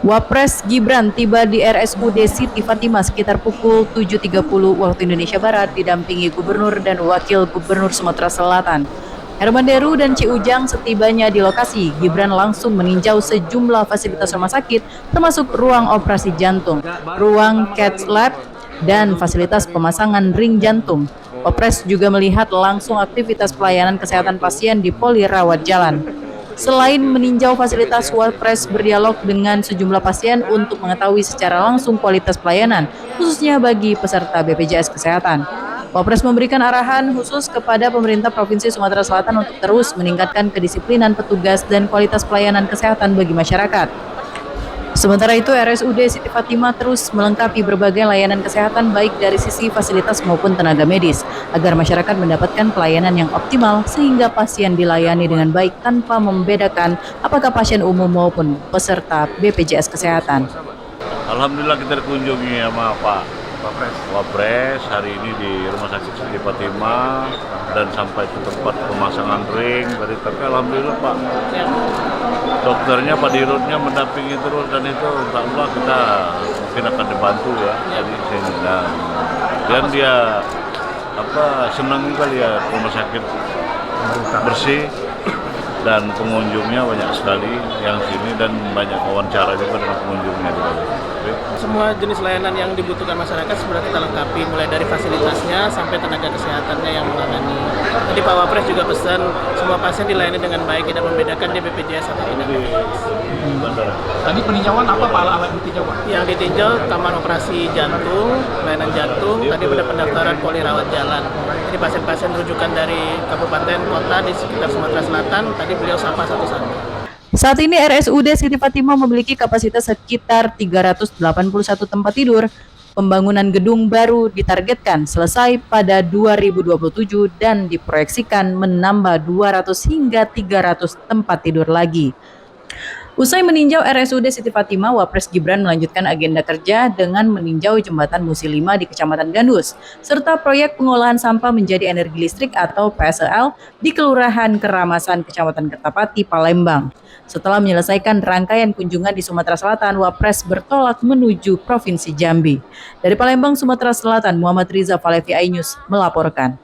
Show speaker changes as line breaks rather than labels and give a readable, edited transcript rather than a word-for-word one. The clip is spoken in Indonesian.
Wapres Gibran tiba di RSUD Siti Fatimah sekitar pukul 7.30 waktu Indonesia Barat didampingi Gubernur dan Wakil Gubernur Sumatera Selatan. Herman Deru dan Ci Ujang setibanya di lokasi, Gibran langsung meninjau sejumlah fasilitas rumah sakit termasuk ruang operasi jantung, ruang cath lab, dan fasilitas pemasangan ring jantung. Wapres juga melihat langsung aktivitas pelayanan kesehatan pasien di poli rawat jalan. Selain meninjau fasilitas, Wapres berdialog dengan sejumlah pasien untuk mengetahui secara langsung kualitas pelayanan, khususnya bagi peserta BPJS Kesehatan. Wapres memberikan arahan khusus kepada pemerintah Provinsi Sumatera Selatan untuk terus meningkatkan kedisiplinan petugas dan kualitas pelayanan kesehatan bagi masyarakat. Sementara itu, RSUD Siti Fatimah terus melengkapi berbagai layanan kesehatan baik dari sisi fasilitas maupun tenaga medis, agar masyarakat mendapatkan pelayanan yang optimal sehingga pasien dilayani dengan baik tanpa membedakan apakah pasien umum maupun peserta BPJS Kesehatan.
Alhamdulillah kita dikunjungi sama Pak Wapres hari ini di Rumah Sakit Siti Fatimah dan sampai ke tempat pemasangan ring. Tapi alhamdulillah Pak dokternya, Pak Dirutnya mendampingi terus, dan itu insya Allah kita mungkin akan dibantu ya dari sini. Dan dia senang juga lihat rumah sakit bersih dan pengunjungnya banyak sekali yang sini, dan banyak wawancara juga dengan pengunjungnya.
Semua jenis layanan yang dibutuhkan masyarakat sudah kita lengkapi, mulai dari fasilitasnya sampai tenaga kesehatannya yang menangani. Tadi Pak Wapres juga pesan semua pasien dilayani dengan baik, tidak membedakan dia BPJS atau tidak.
Tadi peninjauan apa Pak alat ditinjau Pak?
Yang ditinjau taman operasi jantung, layanan jantung, tadi pada pendaftaran poli rawat jalan. Jadi pasien-pasien rujukan dari kabupaten kota di sekitar Sumatera Selatan, tadi beliau sapa satu-satu.
Saat ini RSUD Siti Fatimah memiliki kapasitas sekitar 381 tempat tidur. Pembangunan gedung baru ditargetkan selesai pada 2027 dan diproyeksikan menambah 200 hingga 300 tempat tidur lagi. Usai meninjau RSUD Siti Fatimah, Wapres Gibran melanjutkan agenda kerja dengan meninjau jembatan Musi 5 di Kecamatan Gandus, serta proyek pengolahan sampah menjadi energi listrik atau PSEL di Kelurahan Keramasan, Kecamatan Kertapati, Palembang. Setelah menyelesaikan rangkaian kunjungan di Sumatera Selatan, Wapres bertolak menuju Provinsi Jambi. Dari Palembang, Sumatera Selatan, Muhammad Riza, Falevi Ainus melaporkan.